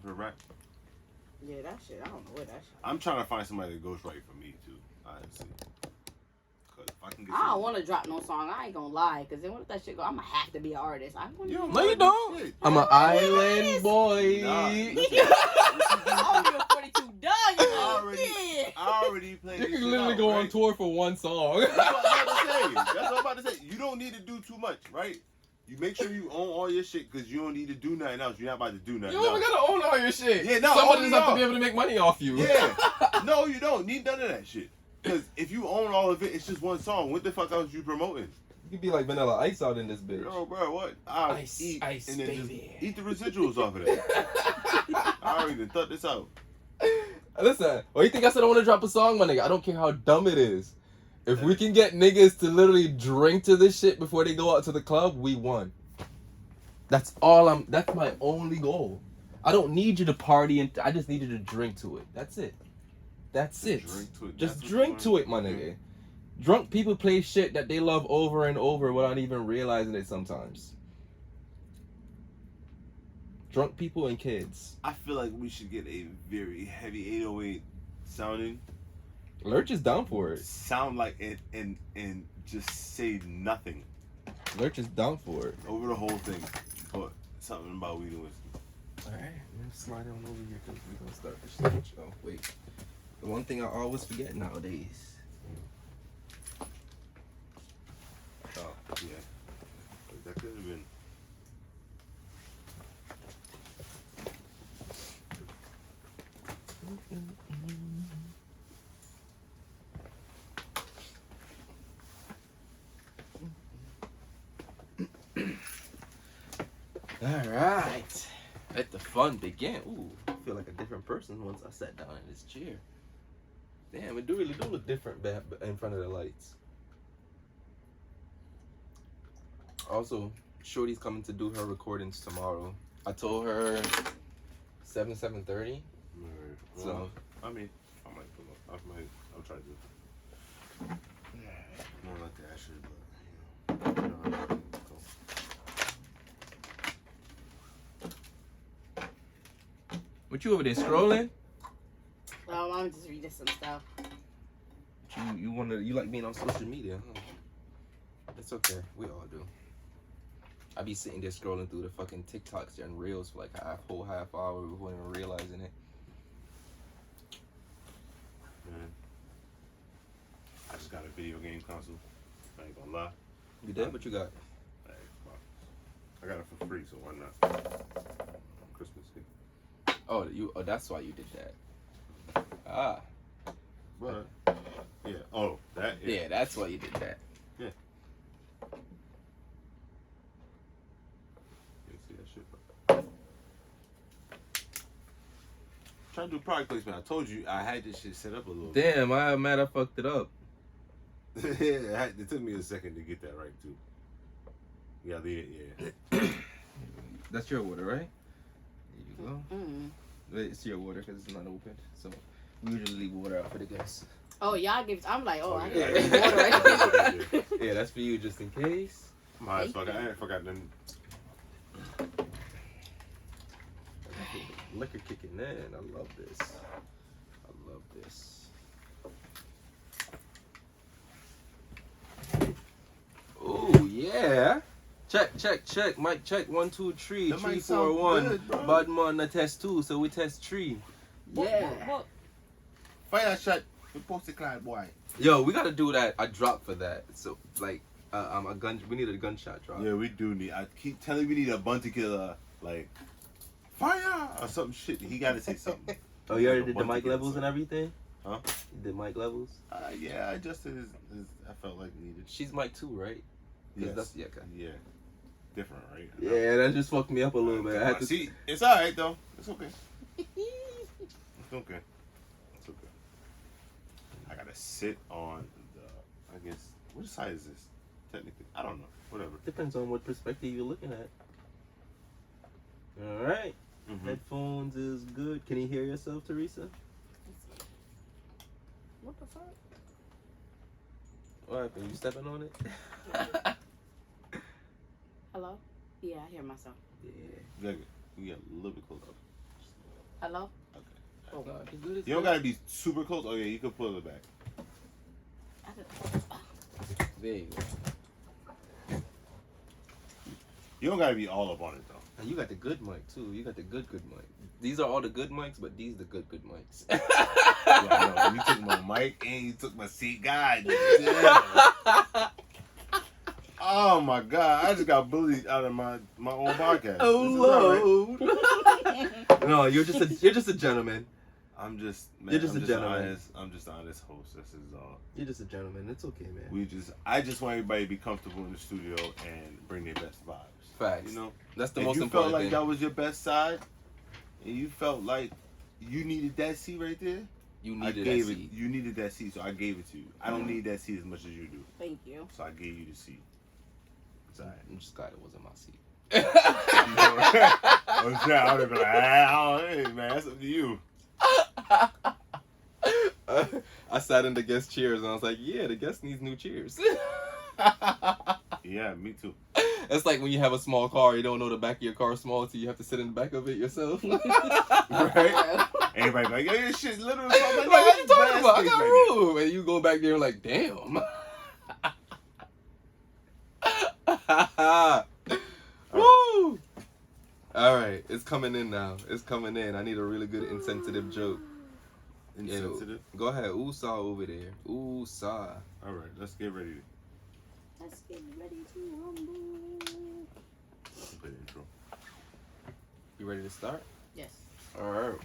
for rap. Yeah, that shit. I don't know what that shit. I'm trying to find somebody to ghostwrite for me too. Honestly, cause if I can get. I don't want to drop no song. I ain't gonna lie, cause then what if that shit go? I'ma have to be an artist. I want to. No, you don't. I'm an island boy. Nah, I'm 42 done. I already played. You this can shit literally out, go right? on tour for one song. That's what I'm about to say. That's what I'm about to say. You don't need to do too much, right? You make sure you own all your shit because you don't need to do nothing else. You're not about to do nothing You else. don't gotta own all your shit. Yeah, no, somebody own just it have to all. be able to make money off you. Yeah. No, you don't need none of that shit. Because if you own all of it, it's just one song. What the fuck else you promoting? You could be like Vanilla Ice out in this bitch. Yo, bro, what? I'll Ice, eat ice, and then baby. just eat the residuals off of that. I already done thought this out. Listen, why you think I said I want to drop a song, my nigga? I don't care how dumb it is. If we can get niggas to literally drink to this shit before they go out to the club, we won. That's my only goal. I don't need you to party and I just need you to drink to it. That's it. That's it. Drink to it. Just That's drink to it, my nigga. Drunk people play shit that they love over and over without even realizing it sometimes. Drunk people and kids. I feel like we should get a very heavy 808 sounding. Lurch is down for it. Sound like it and just say nothing. Lurch is down for it. Over the whole thing. But something about weed and whiskey. Alright, let's slide on over here because we're going to start this shit. Oh, wait. The one thing I always forget nowadays. Oh, yeah. That could have been. Alright. Let the fun begin. Ooh, I feel like a different person once I sat down in this chair. Damn, it really do look different in front of the lights. Also, Shorty's coming to do her recordings tomorrow. I told her 7:30. Right. Well, So I mean, I might pull up. I'll try to do it. More like that shit, but you know how it go. what you over there scrolling? I'm just reading some stuff. You like being on social media? Huh? It's okay. We all do. I be sitting there scrolling through the fucking TikToks and Reels for like a whole half hour before even realizing it. Man. I just got a video game console. I ain't gonna lie. You did? What you got? I got it for free, so why not? Christmas gift. Oh, that's why you did that. Ah. But yeah. Oh, that. Yeah, that's why you did that. Yeah. You see that shit? Trying to do product placement. I told you I had this shit set up a little bit. Damn, I'm mad I fucked it up. Yeah, it took me a second to get that right too. Yeah, yeah. That's your water, right? There you go. Mm. It's your water because it's not open. So we usually leave water out for the guests. Oh, y'all give. I'm like, I yeah. get water right here. Yeah, that's for you just in case. My ass, I ain't forgot them. Liquor kicking in. I love this. I love this. Oh yeah. Check. Mic check. 1, 2, 3. That 3, might 4, sound 1. good, bro. Bad man, I test 2, so we test 3. Yeah. Fire shot. You post it, Clyde boy. Yo, we gotta do that. A drop for that. So like, a gun. We need a gunshot drop. Yeah, we do need. I keep telling you we need a bunch of killer like fire or something shit. He gotta say something. Oh, you already Like a did the bunch mic of levels kids. and everything? Huh? You did mic levels? Yeah, I adjusted his, I felt like needed. She's mic 2, right? 'Cause Yes. that's, yeah, okay. Yeah. Different, right? Yeah, that just fucked me up a little bit. I had to see. It's all right though. It's okay. It's okay. It's okay. I gotta sit on the. I guess what side is this? Technically, I don't know. Whatever. Depends on what perspective you're looking at. All right. Mm-hmm. Headphones is good. Can you hear yourself, Teresa? What the fuck? What happened? You stepping on it? Hello? Yeah, I hear myself. Yeah. You got a little bit closer. Hello? Okay. Oh. No, the good is You don't good. gotta be super close. Oh yeah, you can pull it back. There you go. You don't gotta be all up on it though. And you got the good mic too. You got the good mic. These are all the good mics, but these the good mics. Yeah, I know. You took my mic and you took my seat. God damn. Oh my god, I just got bullied out of my own podcast. Oh Lord. No, you're just a gentleman. I'm just You're just a gentleman. I'm just an honest host. This is all. You're just a gentleman. It's okay, man. I just want everybody to be comfortable in the studio and bring their best vibes. Facts. You know, That's the if most you important felt like thing. that was your best side, and you felt like you needed that seat right there, You I needed gave that it. seat. You needed that seat, so I gave it to you. I don't need that seat as much as you do, Thank you. so I gave you the seat. It's all right. I'm just glad it wasn't my seat. I would have been like, hey man, that's up to you. I sat in the guest chairs and I was like, yeah, the guest needs new chairs. Yeah, me too. It's like when you have a small car, you don't know the back of your car is small, so you have to sit in the back of it yourself. Right? Everybody like, yo, this shit's little. Like, Like, what you talking about? I got right room. And you go back there like, damn. Woo! Alright, it's coming in now. It's coming in. I need a really good insensitive joke. Insensitive. Yeah, go ahead. Ooh-saw over there. Ooh-saw. All right, let's get ready. Let's get ready to rumble. Play the intro. You ready to start? Yes. Alright.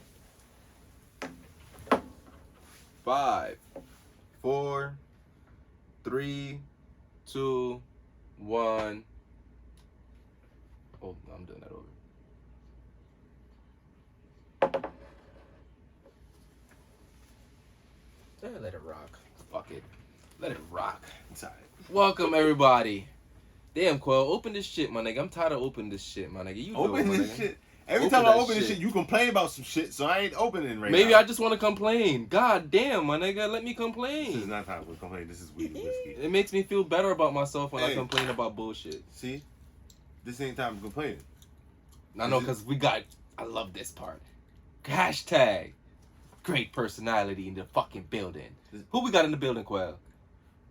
5, 4, 3, 2, 1. Oh, I'm doing that over. Let it rock. Fuck it. Let it rock. It's all right. Welcome, everybody. Damn, Quell, open this shit, my nigga. I'm tired of opening this shit, my nigga. You do Open it, my this nigga. shit. Every Open time I that open this shit. shit, you complain about some shit, so I ain't opening right Maybe now. I just want to complain. God damn, my nigga. Let me This is complain. not time to complain. This is weed and whiskey. It makes me feel better about myself when I Hey. complain about bullshit. See? This ain't time to complain. I know, because I love this part. Hashtag great personality in the fucking building. Who we got in the building, Quell?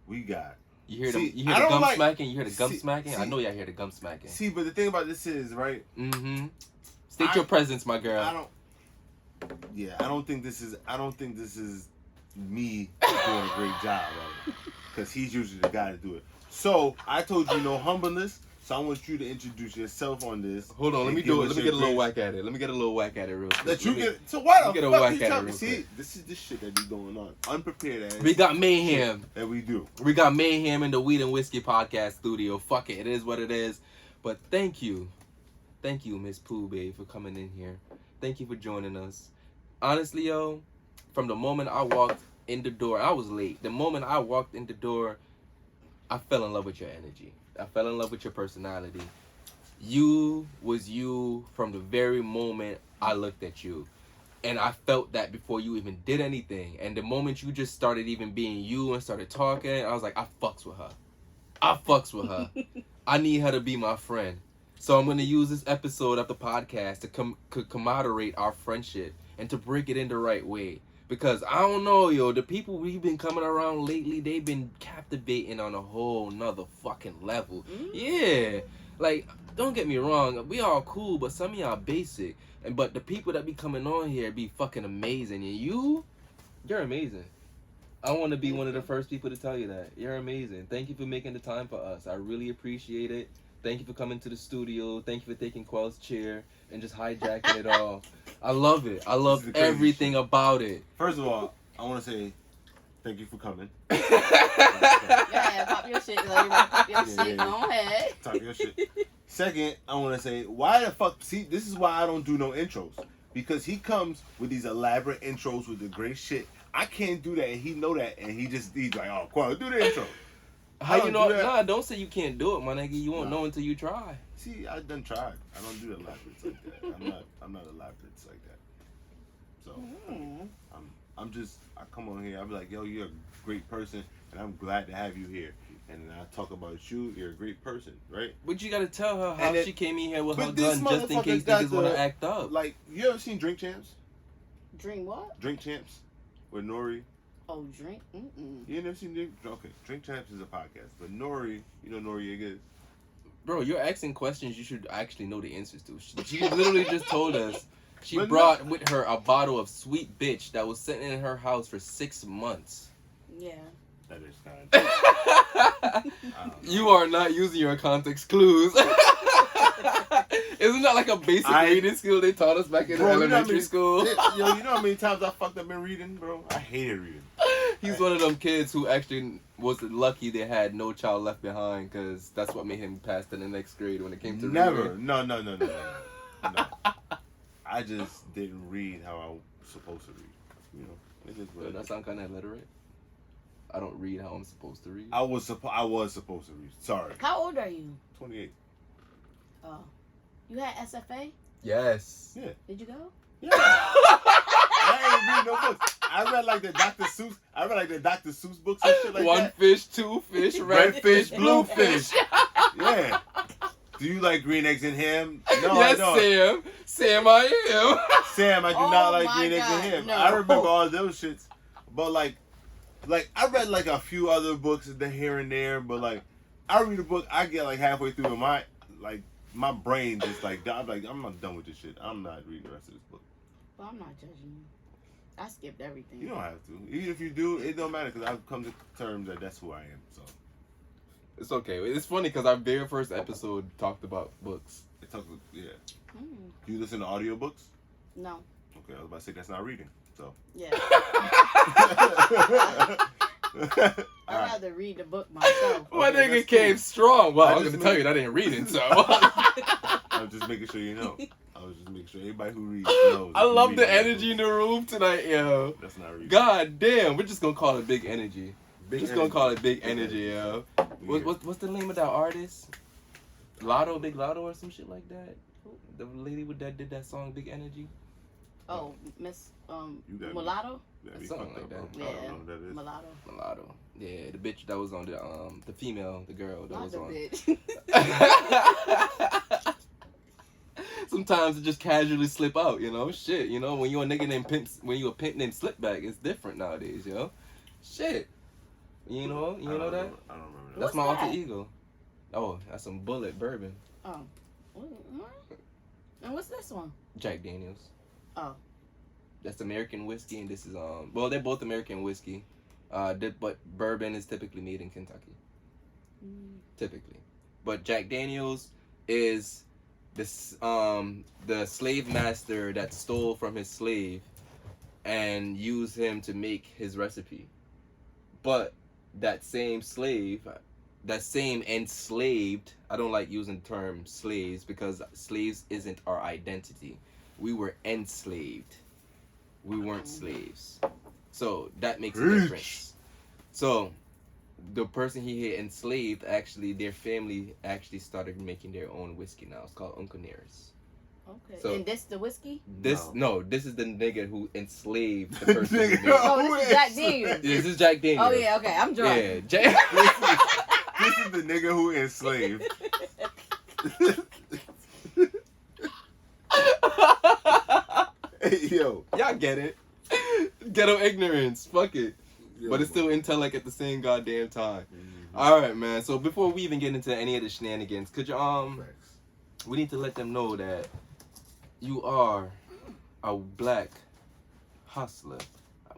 We got. You hear See, the you hear I the don't gum like- smacking? You hear the gum see- smacking? I see- know y'all hear the gum smacking. See, but the thing about this is, right? Mm-hmm. State your presence, my girl. I don't think this is me doing a great job at it. Because he's usually the guy to do it. So I told you no humbleness. So I want you to introduce yourself on this. Hold on, let and me give do it. us Let me your get a little great- whack at it. Let me get a little whack at it real quick. That you Let me- get. So why let me the get a fuck whack you at it talking? real See, quick. this is the shit that be going on. Unprepared ass. We got mayhem. That we do. We got mayhem in the Weed and Whiskey podcast studio. Fuck it. It is what it is. But thank you. Thank you, Miss Pooh, babe, for coming in here. Thank you for joining us. Honestly, yo, from the moment I walked in the door, I was late. The moment I walked in the door, I fell in love with your energy. I fell in love with your personality. You was you from the very moment I looked at you. And I felt that before you even did anything. And the moment you just started even being you and started talking, I was like, I fucks with her. I fucks with her. I need her to be my friend. So I'm going to use this episode of the podcast to commemorate our friendship and to break it in the right way. Because I don't know, yo, the people we've been coming around lately, they've been captivating on a whole nother fucking level. Yeah. Like, don't get me wrong, we all cool, but some of y'all basic. But the people that be coming on here be fucking amazing. And you're amazing. I want to be one of the first people to tell you that. You're amazing. Thank you for making the time for us. I really appreciate it. Thank you for coming to the studio. Thank you for taking Quell's chair and just hijacking it all. I love it. I love This is the crazy everything shit. about it. First of all, I want to say thank you for coming. Yeah, pop your shit, girl. You ready to pop your Yeah, shit. yeah. Go ahead. Talk your shit. Second, I want to say, why the fuck? See, this is why I don't do no intros. Because he comes with these elaborate intros with the great shit. I can't do that, and he know that, and he's like, oh, Quell, do the intro. How you don't know? do that. Nah, don't say you can't do it, my nigga. You won't Nah. know until you try. See, I done tried. I don't do elaborates like that. I'm not elaborates like that. So I'm just, I come on here. I be like, yo, you're a great person, and I'm glad to have you here. And then I talk about you. You're a great person, right? But you gotta tell her how And then- she came in here with but her this gun just in motherfucker case got niggas wanna the- act up. Like, you ever seen Drink Champs? Dream what? Drink Champs with Nori. Oh, drink. You ain't never seen Drink Champs is a podcast, but Nori, you know Noriega is. Bro, you're asking questions you should actually know the answers to. She literally just told us she But brought with her a bottle of sweet bitch that was sitting in her house for 6 months. Yeah. That is kind of. You are not using your context clues. Isn't that like a basic reading skill they taught us back in elementary school? Yo, you know how many times I fucked up in reading, bro? I hated reading. He's one of them kids who actually was lucky they had No Child Left Behind, because that's what made him pass to the next grade when it came to reading. No. I just didn't read how I was supposed to read. You know, it is what it That is. sound kind of illiterate. I don't read how I'm supposed to read. I was supposed to read. Sorry. How old are you? 28. Oh. You had SFA? Yes. Yeah. Did you go? Yeah. I ain't read no books. I read like the Dr. Seuss books and shit like One that. fish, two fish, red fish, blue fish. Yeah. Do you like green eggs and ham? No, Yes, I don't. Sam, I am. Sam, I do Oh not like my green eggs and God, ham. no. I remember all those shits. But like I read like a few other books here and there, but like I read a book, I get like halfway through and my brain just like I'm not done with this shit. I'm not reading the rest of this book. Well, I'm not judging you. I skipped everything. You don't have to. Even if you do, it don't matter because I've come to terms that that's who I am. So It's okay. It's funny because our very first episode talked about books. it talks. Yeah. Mm. Do you listen to audiobooks? No. Okay, I was about to say that's not reading. So. Yeah. I'd I'd rather read the book myself. My Okay, nigga that's came cool. strong. Well, I I was just gonna tell made- you that I didn't read it, so. I'm just making sure you know. I was just making sure everybody who reads knows. I if you love read the that energy book, in the room tonight, yo. That's not reading. God damn, we're just gonna call it big energy. Big Just energy. gonna call it big Big energy, yo. Yeah. What's the name of that artist? Lotto, Big Lotto, or some shit like that. The lady that did that song, Big Energy. Oh, Miss You got me. Mulatto? That'd be Something fucked like up, that. bro. I Yeah. don't know who that is. Mulatto. Mulatto. Yeah, the bitch that was on the female, the girl that Not was the on. bitch. Sometimes it just casually slip out, you know. Shit, you know, when you a nigga named when you a pimp named Slipback, it's different nowadays, yo. Shit, you know that. I don't remember that. That's What's my that? alter ego. Oh, that's some Bullet bourbon, Oh. And what's this one? Jack Daniels. Oh. That's American whiskey, and this is well, they're both American whiskey, but bourbon is typically made in Kentucky, typically. But Jack Daniels is this the slave master that stole from his slave and used him to make his recipe. But that same slave, that same enslaved, I don't like using the term slaves because slaves isn't our identity. We were enslaved. We weren't slaves. So that makes a difference. So the person he had enslaved, actually, their family actually started making their own whiskey now. It's called Uncle Nearest. Okay. So- And this the whiskey? This this is the nigga who enslaved the person. Nigga. who made it. Oh, this is Jack Daniels. This is Jack Daniels. Oh yeah, okay. I'm drunk. Yeah, Jack. This is the nigga who enslaved. Hey, yo. Y'all get it. Ghetto ignorance. Fuck it. Yo, But it's still intellect at the same goddamn time. All right, man. So before we even get into any of the shenanigans, could you Facts. we need to let them know that you are a black hustler.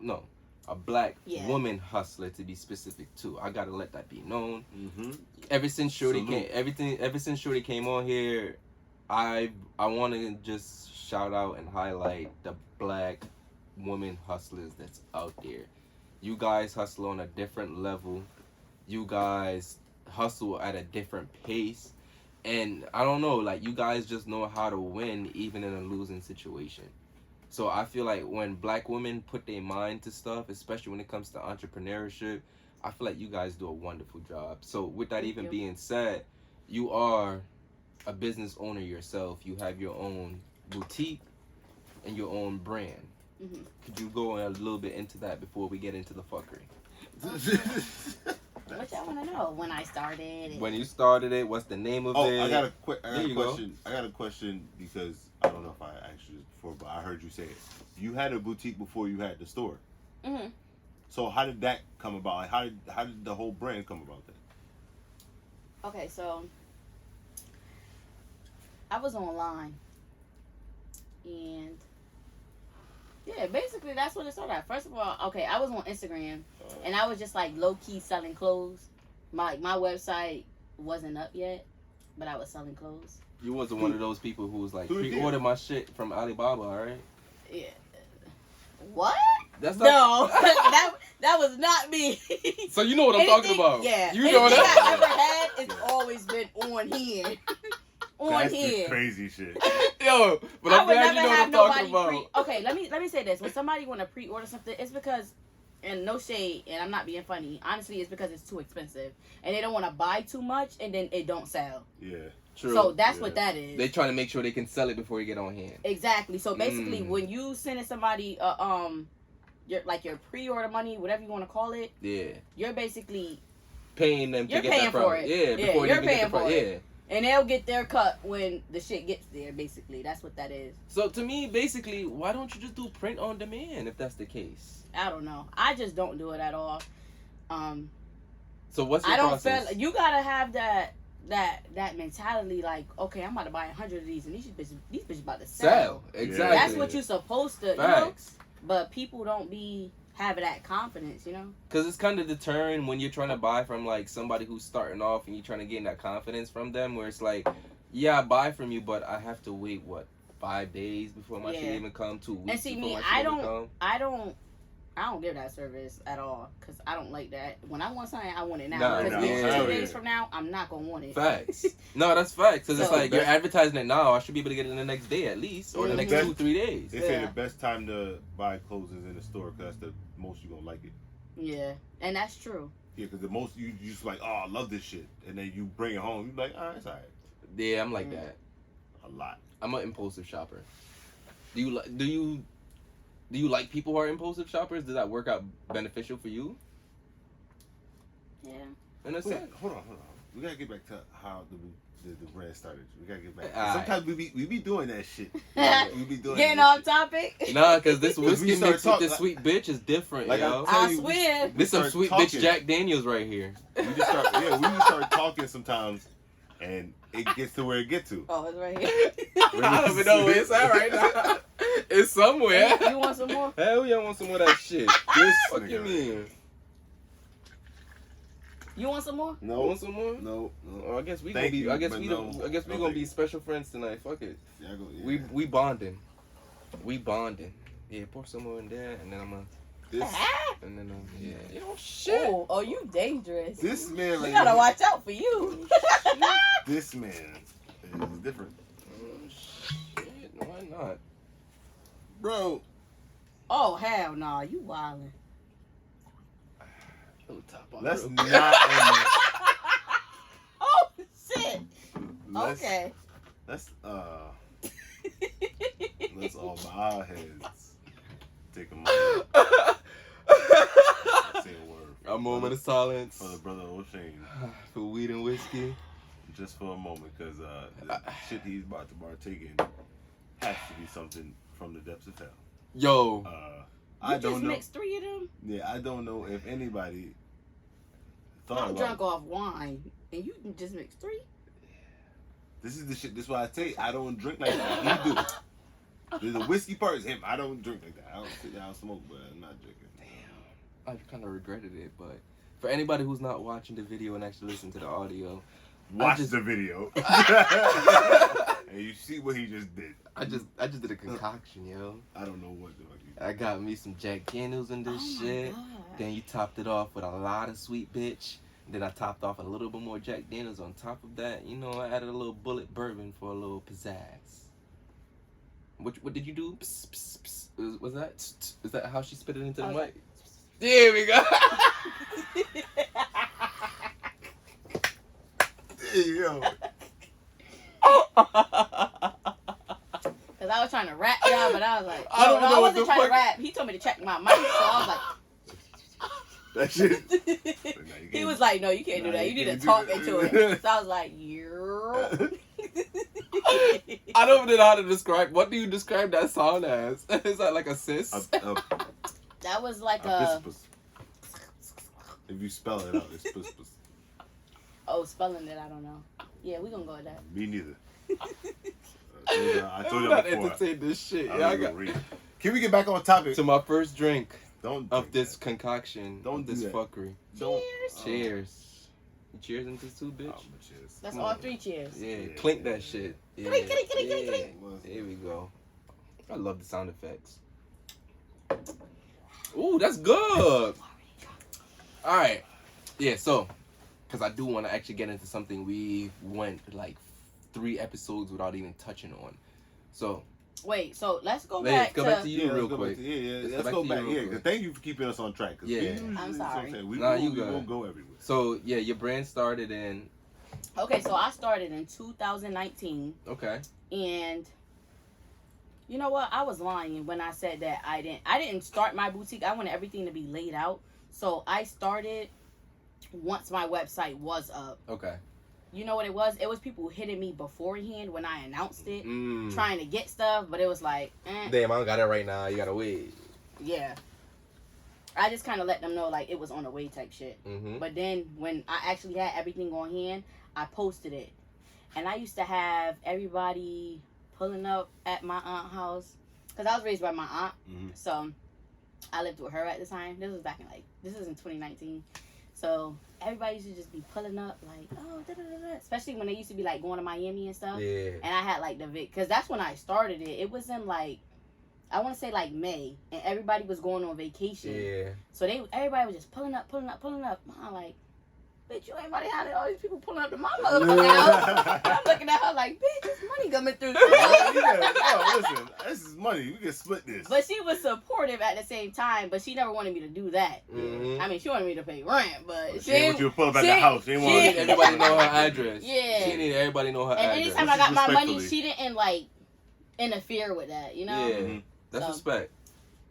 No, a black Yeah. woman hustler to be specific too. I gotta let that be known. Mm-hmm. Ever since Shorty Salute. ever since Shorty came on here, I want to just shout out and highlight the black woman hustlers that's out there. You guys hustle on a different level. You guys hustle at a different pace. And I don't know, like, you guys just know how to win even in a losing situation. So I feel like when black women put their mind to stuff, especially when it comes to entrepreneurship, I feel like you guys do a wonderful job. So with that Thank even you. being said, you are a business owner yourself. You have your own boutique and your own brand. Mhm. Could you go a little bit into that before we get into the fuckery? What y'all want to know? When I started. When you started it, what's the name of it? I got a There you go. question. I got a question because I don't know if I asked you this before, but I heard you say it. You had a boutique before you had the store. Mm-hmm. So how did that come about? Like, how did the whole brand come about then? Okay, so I was online, and yeah, basically that's what it started at. First of all, okay, I was on Instagram, and I was just like low key selling clothes. My website wasn't up yet, but I was selling clothes. You wasn't one of those people who was like, Who did? pre-order my shit from Alibaba, alright? Yeah. What? That's No, that was not me. So you know what I'm talking about. Yeah. You know Anything that. I ever had, it's always been on here. That's here. the crazy shit. Yo, but I I'm would glad never you know what have I'm talking nobody about. Okay, let me say this. When somebody want to pre-order something, it's because, and no shade, and I'm not being funny. Honestly, it's because it's too expensive, and they don't want to buy too much, and then it don't sell. Yeah. True. So that's what that is. They trying to make sure they can sell it before you get on hand. Exactly. So basically, when you sending somebody your pre-order money, whatever you want to call it, Yeah. you're basically Paying them to You're get paying that for product. it. Yeah, Yeah, before you're you can get paying the for product. it. And they'll get their cut when the shit gets there, basically. That's what that is. So to me, basically, why don't you just do print on demand if that's the case? I don't know. I just don't do it at all. So what's your I don't process? feel you gotta have that mentality like, okay, I'm about to buy 100 of these and these bitches about to sell. Exactly. That's what you're supposed to, Facts. But people don't be having that confidence, Because it's kind of deterring when you're trying to buy from like somebody who's starting off and you're trying to gain that confidence from them, where it's like, yeah, I buy from you, but I have to wait 5 days before my shit even come, 2 weeks. And see before me, my shit even come. I don't give that service at all because I don't like that. When I want something, I want it now. Nah, Because yeah. 2 days from now, I'm not gonna want it. Facts. No, that's facts. Because it's So- like you're advertising it now. I should be able to get it the next day at least, or the next Mhm. 2-3 days. They say Yeah. the best time to buy clothes is in the store because that's the most you're gonna like it. Yeah, and that's true. Yeah, because the most you just like, oh, I love this shit, and then you bring it home, you're like, oh, it's alright. Yeah, I'm like Mm. that. A lot. I'm an impulsive shopper. Do you like people who are impulsive shoppers? Does that work out beneficial for you? Yeah. In a sense. Hold on. We gotta get back to how the brand started. We gotta get back. Alright. Sometimes we be doing that shit. We be doing Getting that off topic. Nah, because this Because we whiskey start mixed with this talk- sweet bitch is different, Like yo. I tell I you, swear. This some start sweet talking. bitch Jack Daniels right here. We just start talking sometimes, and it gets to where it get to. Oh, it's right here. I don't even know where it's at right now. It's somewhere. You want some more? Hell yeah, I want some more of that shit. This What nigga you right mean? You want some more? No, Want some more? no. Oh, I guess we Thank gonna be. you, I guess but we. no. I guess we No, gonna thank be you. special friends tonight. Fuck it. Yeah, yeah. We bonding. We bonding. Yeah, pour some more in there, and then I'm gonna. This And then yeah. Yo, shit. Oh, you dangerous. this man. We right gotta here, watch out for you. This man is different, Oh, shit. Why not? bro. Oh, hell no. You wildin'. Little top off Let's real not. quick. Oh, shit. Let's, Okay. Let's let's all bow our heads. Take a moment. Say a word. A moment of silence For the brother O'Shane. for weed and whiskey. Just for a moment, because the shit he's about to partake in has to be something from the depths of hell. Yo, I You don't just know. mixed 3 of them? Yeah, I don't know if anybody thought I'm about drunk off wine, and you can just mix 3? This is the shit. This is why I tell you, I don't drink like that. He do. The whiskey part is him. I don't drink like that. I don't sit down and smoke, but I'm not drinking. I kind of regretted it, but for anybody who's not watching the video and actually listening to the audio, Watch the video. And you see what he just did. I just did a concoction, yo. I don't know what the fuck he did. I got me some Jack Daniels in this Oh my shit. God. Then you topped it off with a lot of sweet bitch. Then I topped off a little bit more Jack Daniels on top of that. You know, I added a little bullet bourbon for a little pizzazz. What did you do? Psst, psst, psst. Was that? Is that how she spit it into the mic? There we go. Hey, yo. Because I was trying to rap y'all, but I was like, I don't know I what wasn't the trying fuck- to rap. He told me to check my mic, so I That shit. was like, he was like, no, you can't do Nah, that. you You need to can't do talk that. into it. So I was like, yeah. I don't even know how to describe. What do you describe that sound as? Is that like a sis? That was like a if you spell it out, it's puss. Oh, spelling it, I don't know. Yeah, we gonna go with that. Me neither. I told you not before. entertain this shit. I got. Can we get back on topic? To my first drink Don't of drink this that. concoction. Don't of do this that. fuckery. Don't. Cheers. Cheers into two, bitch. Oh, cheers. That's all 3 cheers. Yeah, clink that shit. Yeah. Clink, clink, clink, clink, clink. Here we go. I love the sound effects. Ooh, that's good. All right. Yeah, so, because I do want to actually get into something we went like 3 episodes without even touching on. So. Wait, so let's go Let's back go to... back to you real quick. Let's go back. Yeah, because thank you for keeping us on track. Yeah. I'm sorry. We won't go everywhere. So, yeah, your brand started in... Okay, so I started in 2019. Okay. And you know what? I was lying when I said that I didn't start my boutique. I wanted everything to be laid out. So I started once my website was up. Okay. You know what it was? It was people hitting me beforehand when I announced it, Mm. trying to get stuff, but it was like, Damn, I don't got it right now. You gotta wait. yeah. I just kind of let them know like it was on the way type shit. Mm-hmm. But then when I actually had everything on hand, I posted it. And I used to have everybody pulling up at my aunt's house. Because I was raised by my aunt. Mm-hmm. So I lived with her at the time. This was in 2019. So everybody used to just be pulling up like, oh, da-da-da-da. Especially when they used to be like going to Miami and stuff. Yeah. And I had like because that's when I started it. It was in like, I want to say like May. And everybody was going on vacation. Yeah. So everybody was just pulling up. I'm like, bitch, you ain't about to have all these people pulling up to my motherfucking house. I'm looking at her like, bitch, there's money coming through. Listen, this is money. We can split this. But she was supportive at the same time, but she never wanted me to do that. Mm-hmm. I mean, she wanted me to pay rent, but she didn't want you to pull up at the house. She didn't want Everybody know her address. Yeah. She need everybody know her and address. anytime I got my money, Respectfully. she didn't like interfere with that, you know? Yeah. Mm-hmm. That's So- respect.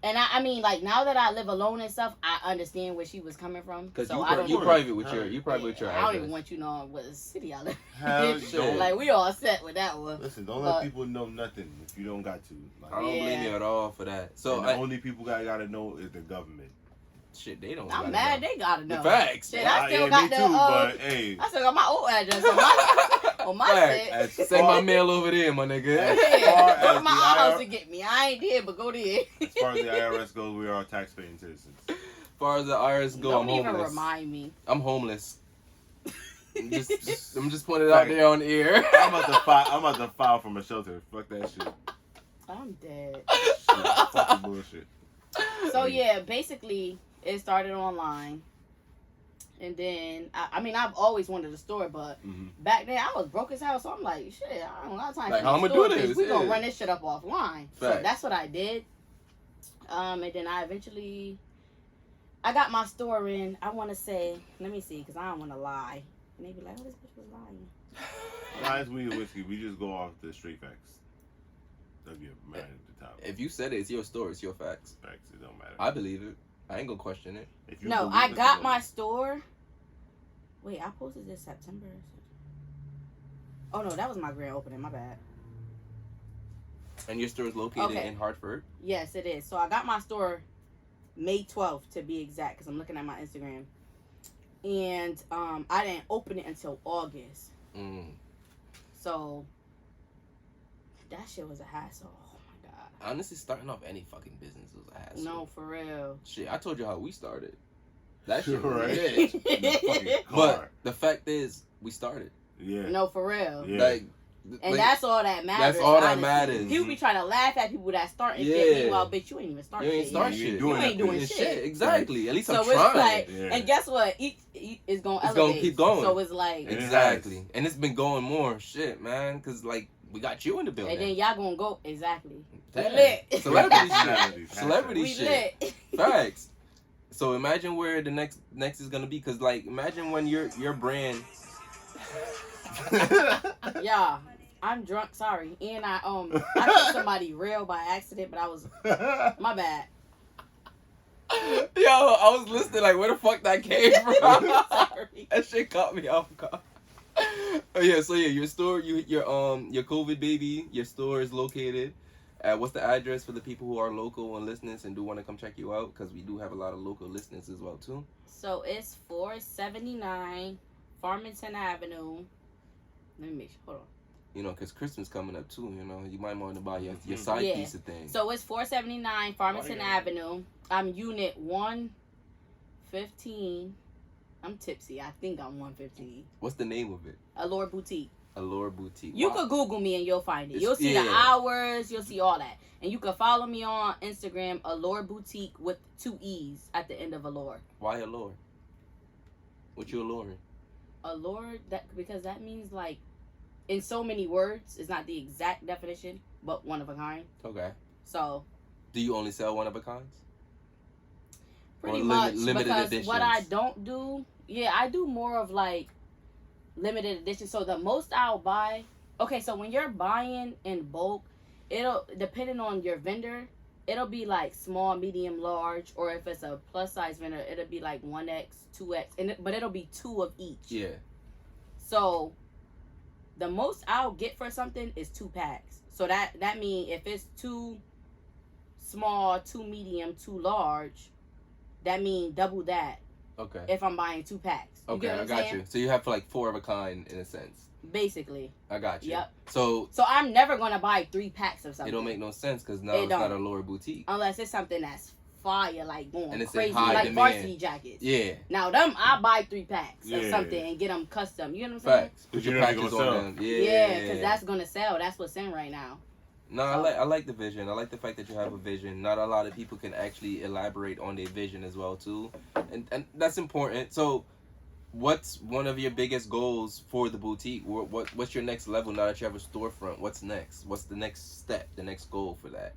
And I mean, like now that I live alone and stuff, I understand where she was coming from. Because So you, I don't. you know. private with your Yeah, address. I don't even want you knowing what city I live. Hell, Shit. don't. Like we all set with that one. Listen, don't But- let people know nothing if you don't got to. Like, I don't blame Yeah. you at all for that. So and the only people gotta know is the government. shit, they don't. I'm gotta mad. know. They gotta know. The facts. Shit, I still yeah, got me the. too, but hey, I still got my old address on my Facts. shit. Send my mail over there, my nigga. As Yeah, far go to as my the aunt house IR to get me. I ain't there, but go there. as far as the IRS goes, we are taxpaying citizens. As far as the IRS go, Don't I'm even homeless. remind me. I'm homeless. I'm just putting it out there on the air. I'm about to file from a shelter. Fuck that shit. I'm dead. Shit, fucking bullshit. So yeah, basically it started online. And then, I mean, I've always wanted a store, but Mhm. back then I was broke as hell, so I'm like, shit, I don't got time Like, for how this I'ma store, do bitch. this? We gonna Yeah. run this shit up offline. So Facts. that's what I did. And then I eventually, I got my store in, I want to say, let me see, because I don't want to lie. And they be like, oh, this bitch was lying. Lies, weed, and whiskey. We just go off the straight facts. That'd be a man at the top. If you said it, it's your story, it's your facts. Facts, it don't matter. I believe it. I ain't gonna question it. If you No, believe I it, got you my believe store. Wait, I posted this September. Oh no, that was my grand opening. My bad. And your store is located Okay. in Hartford. Yes, it is. So I got my store May 12th to be exact, because I'm looking at my Instagram. And I didn't open it until August. Mm. So that shit was a hassle. Oh my god. Honestly, starting off any fucking business was a hassle. No, for real. Shit, I told you how we started. That shit was Right. lit. In the fucking But car. the fact is, we started. Yeah. No, for real. Yeah. Like, And like, that's all that matters. that's all that honestly. matters. People be trying to laugh at people that start and Yeah. shit. Meanwhile, bitch, you ain't even start you ain't shit. start You shit. ain't doing You ain't doing Yeah, shit. Exactly. At least So I'm it's trying. like, Yeah. and guess what? Each is gonna It's gonna elevate. keep going. So it's like, It Exactly. has. And it's been going more. Shit, man. Because, like, we got you in the building. and then y'all gonna go exactly. Damn. We lit. Celebrity shit. Celebrities. Celebrity We shit. lit. Facts. So imagine where the next is gonna be, cause like imagine when your brand. Yeah, I'm drunk. Sorry, and I hit somebody real by accident, but I was my bad. Yo, I was listening like where the fuck that came from. Sorry. That shit caught me off guard. Oh, yeah, so yeah, your store, your COVID baby, your store is located at, what's the address for the people who are local and listeners and do want to come check you out? Because we do have a lot of local listeners as well too. So it's 479 Farmington Avenue. Let me make sure. Hold on. You know, because Christmas coming up too. You know, you might want to buy your side piece of thing. So it's 479 Farmington Avenue. I'm unit 115. I'm tipsy. I think I'm 115. What's the name of it? Allure Boutique. Allure Boutique. You could Google me and you'll find it. It's- You'll see yeah. the hours. You'll see all that. And you can follow me on Instagram, Allure Boutique with 2 E's at the end of Allure. Why Allure? What you alluring? Allure, because that means like, in so many words, it's not the exact definition, but one of a kind. Okay. So. Do you only sell one of a kinds? Pretty Or much, limited because editions? what I don't do, I do more of like limited edition. So the most I'll buy, okay, so when you're buying in bulk, it'll, depending on your vendor, it'll be like small, medium, large, or if it's a plus size vendor, it'll be like 1X, 2X, but it'll be 2 of each. Yeah. So the most I'll get for something is 2 packs. So that means if it's 2 small, 2 medium, 2 large, that means double that. Okay. If I'm buying 2 packs. You Okay, get what I I'm got saying? you. So you have like 4 of a kind in a sense. Basically. I got you. Yep. So I'm never gonna buy 3 packs of something. it don't make no sense because now It it's not don't. a lower boutique. Unless it's something that's fire, like going And it's in crazy, high like demand. varsity jackets. Yeah. Now them, I buy 3 packs of Yeah. something and get them custom. You know what I'm saying? Facts. Put But your you know they patches gonna on sell. them. Yeah, because that's gonna sell. That's what's in right now. No, I like the vision. I like the fact that you have a vision. Not a lot of people can actually elaborate on their vision as well too, and that's important. So, what's one of your biggest goals for the boutique? What's your next level now that you have a storefront? What's next? What's the next step? The next goal for that?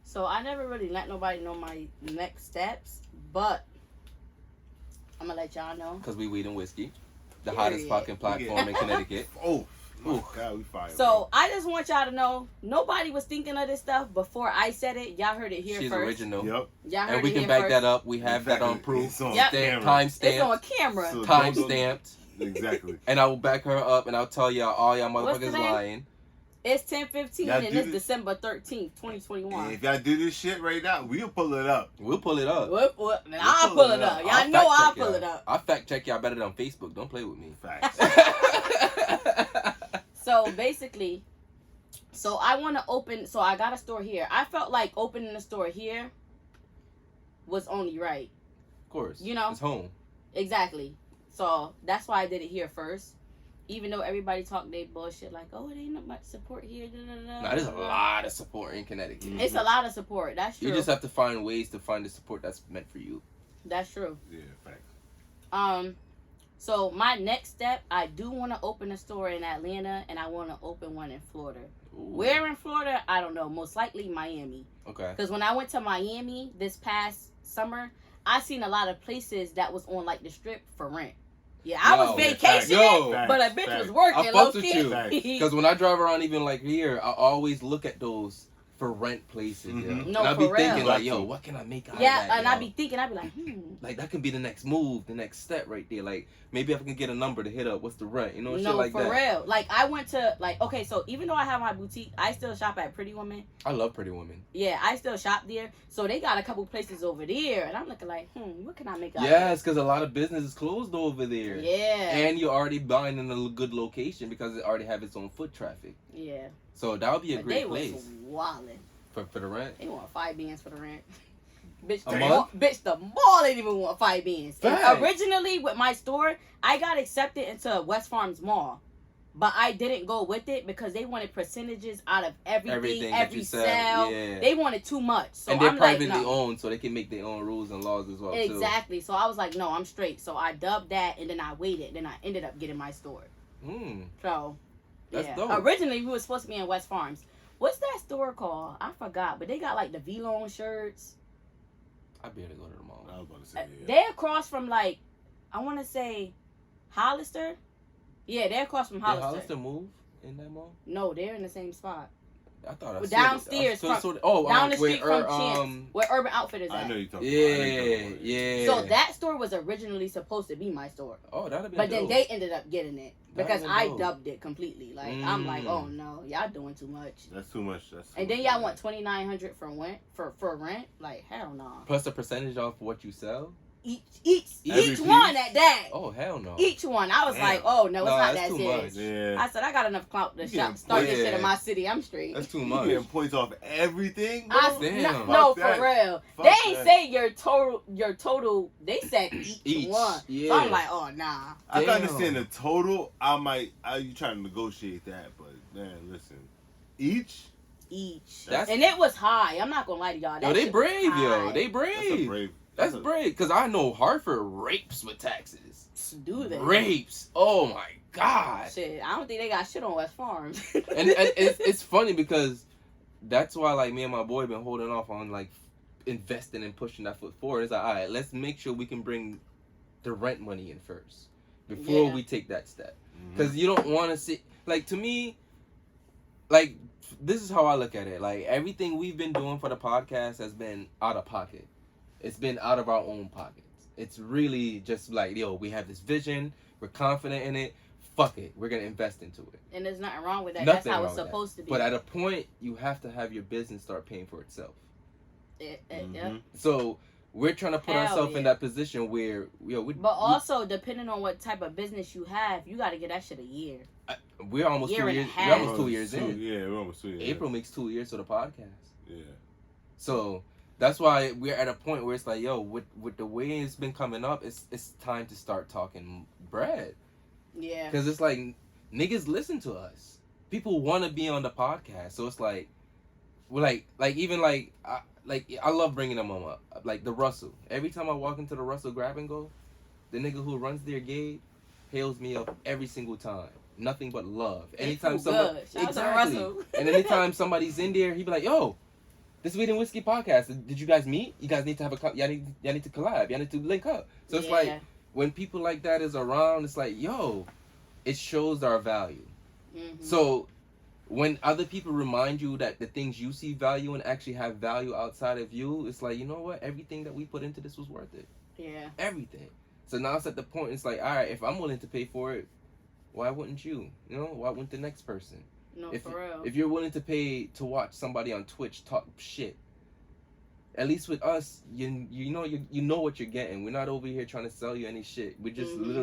So I never really let nobody know my next steps, but I'm gonna let y'all know. Because we weed and whiskey, the Period. hottest fucking platform in Connecticut. Oh, my Ooh. God, we fired. So I just want y'all to know, nobody was thinking of this stuff before I said it. Y'all heard it here She's first. original, Yep. Y'all heard and we it can here back first. that up. We have that on proof. It's on Yep. camera. Time It's on stamped. camera. So Time don't- stamped. Exactly. And I will back her up, and I'll tell y'all all y'all What's motherfuckers today? lying. It's 10/15 Y'all and do it's this- December 13th, 2021. And if y'all do this shit right now, we'll pull it up. We'll pull it up. What? I'll pull it up. Y'all I'll know fact I'll check pull y'all. it up. I'll fact check y'all better than on Facebook. Don't play with me. Facts. So basically, I want to open. So I got a store here. I felt like opening a store here was only right. Of course. You know? It's home. Exactly. So that's why I did it here first. Even though everybody talk their bullshit like, oh, it ain't not much support here. Da, da, da, Nah, there's a da. lot of support in Connecticut. Mhm. It's a lot of support. That's true. You just have to find ways to find the support that's meant for you. That's true. Yeah, facts. So my next step, I do want to open a store in Atlanta, and I want to open one in Florida. Ooh. Where in Florida? I don't know. Most likely Miami. Okay. Because when I went to Miami this past summer, I seen a lot of places that was on like the strip for rent. Yeah, I was Yo, vacationing, yo. but a bitch was working. I low fucks with key. you. Facts. Because when I drive around, even like here, I always look at those for rent places. Mhm. Yo. No, and I be for thinking real. like, yo, what can I make out of Yeah, that? and yo? I be thinking, I be like, Like that can be the next move, the next step right there. Like maybe if I can get a number to hit up, what's the rent? You know, shit no, like for that. real. Like I went to okay, so even though I have my boutique, I still shop at Pretty Woman. I love Pretty Woman. Yeah, I still shop there. So they got a couple places over there, and I'm looking like, what can I make out of Yes, because a lot of business is closed over there. this? Yeah. And you're already buying in a good location because it already have its own foot traffic. Yeah. So that would be a But great they place was wildin'. for the rent. They want 5 bands for the rent. Bitch, A the month? mall, bitch, the mall ain't even want 5 bands. And Facts. originally with my store, I got accepted into West Farms Mall. But I didn't go with it because they wanted percentages out of everything that every you sell. yeah. They wanted too much. So and they're I'm privately like, no. owned, so they can make their own rules and laws as well too. Exactly. So I was like, no, I'm straight. So I dubbed that, and then I waited. Then I ended up getting my store. So, That's yeah. dope. Originally, we were supposed to be in West Farms. What's that store called? I forgot. But they got like the V-Lone shirts. I barely go to the mall. I was about to say, yeah. They're across from like, I want to say, Hollister. Yeah, they're across from Did Hollister. Hollister move in that mall? No, they're in the same spot. I thought I saw downstairs it. from down the street from Chance, um, where Urban Outfitters I at. know you're talking yeah, about. yeah. So that store was originally supposed to be my store, Oh, that'd be. but dope. then they ended up getting it because That'd I dope. dubbed it completely. Like I'm like, Mm. oh no, y'all doing too much. That's too much. That's too And then much. y'all want $2,900 for rent for rent? Like hell no. Plus a percentage off what you sell. Each Every one piece? at that. Oh hell no. Each one. I was Damn. like, oh no, it's Nah, not that's that too serious. much. Yeah. I said I got enough clout to Yeah, start this yeah. shit in my city. I'm straight. That's too You much. getting points off everything, bro? Damn. No, Fuck that. for real. Fuck They ain't that. say your total. They said each one. Yeah. So I'm like, oh nah. I can Damn. understand the total. You trying to negotiate that, but man, listen, each. That's- And it was high. I'm not gonna lie to y'all. Yo, That they shit was brave, yo. high. They That's a brave. brave. That's a- brave. Because I know Hartford rapes with taxes. Do they? Rapes. Oh my god. Shit, I don't think they got shit on West Farms. And it's funny because that's why like me and my boy been holding off on like investing and pushing that foot forward. It's like, all right, let's make sure we can bring the rent money in first before Yeah. we take that step. Mhm. Because you don't want to see, like, to me, like, this is how I look at it. Like, everything we've been doing for the podcast has been out of pocket. It's been out of our own pockets. It's really just like, yo, we have this vision. We're confident in it. Fuck it. We're going to invest into it. And there's nothing wrong with that. Nothing That's how wrong it's with that. supposed to be. But at a point, you have to have your business start paying for itself. Yeah. Mhm. So we're trying to put Hell ourselves yeah. in that position where, But also, depending on what type of business you have, you got to get that shit a year. we're almost Year 2 and a years. half. We're almost 2 years in. Yeah, we're almost 2 years. April makes 2 years to the podcast. Yeah. So that's why we're at a point where it's like, yo, with the way it's been coming up, it's time to start talking bread. Yeah. Because it's like, niggas listen to us. People want to be on the podcast. So it's like, we're I love bringing them up. Like the Russell. Every time I walk into the Russell Grab and Go, the nigga who runs their gate hails me up every single time. Nothing but love. Anytime somebody, Shout out to exactly. Russell. And anytime somebody's in there, he be like, yo, this Weed and Whiskey podcast. Did you guys meet? You guys need to have y'all need to collab. Y'all need to link up. So it's like, when people like that is around, it's like, yo, it shows our value. Mm-hmm. So when other people remind you that the things you see value in actually have value outside of you, it's like, you know what? Everything that we put into this was worth it. Yeah. Everything. So now it's at the point, it's like, all right, if I'm willing to pay for it, why wouldn't you? You know, why wouldn't the next person? No, If, for real. if you're willing to pay to watch somebody on Twitch talk shit, at least with us, you know what you're getting. We're not over here trying to sell you any shit. We're just Mhm. literally